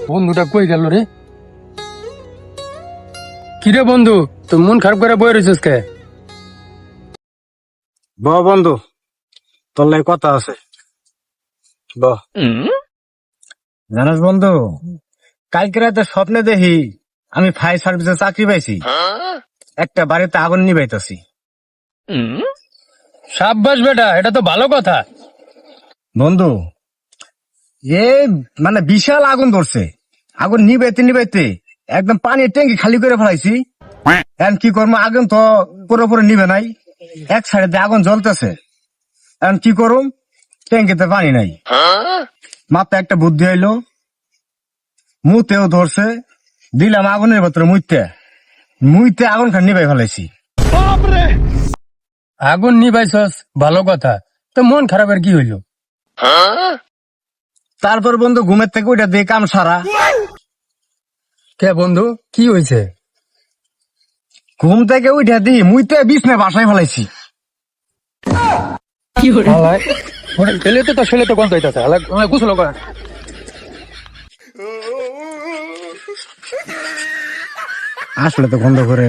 বন্ধুটা কই গেল রে? কিরে বন্ধু, তুই মন খারাপ করে বই রয়েছিস কে? বন্ধু, তোর লাই কথা আছে। জানাস বন্ধু, কালকে রাতে স্বপ্নে দেখি আমি ফায়ার সার্ভিসে চাকরি পাইছি, একটা বাড়িতে আগুন নিবাইতেছি। সাব্বাস বেটা, এটা তো ভালো কথা। বন্ধু, এ মানে বিশাল আগুন ধরছে, আগুন নিবাইতে নিবাইতে একদম পানির ট্যাঙ্কি খালি করে ফেলাইছি। এখন কি করবো, আগুন তো পুরোপুরি নিবে নাই, এক সাইডে আগুন জ্বলতেছে। এখন কি করুম, ট্যাঙ্কিতে পানি নাই। মাথায় একটা বুদ্ধি হইলো, মুতেও ধরছে, দিলাম আগুনের ভেতরে মুইতে মুইতে আগুন খান নিবাই ফেলাইছি। আগুন নিবাইছস, ভালো কথা। তো মন খারাপের কি হইলো? তারপর বন্ধু ঘুমের থেকে ওইটা দিয়ে কাম সারা। কে বন্ধু, কি হয়েছে? ঘুম থেকে উঠে দিই মুইতে বিছনে বাসায় ফেলাইছি। ছেলে তো ছেলে তো গন্ধ হইতাছে, গুছলো করা। আসলে তো গন্ধ করে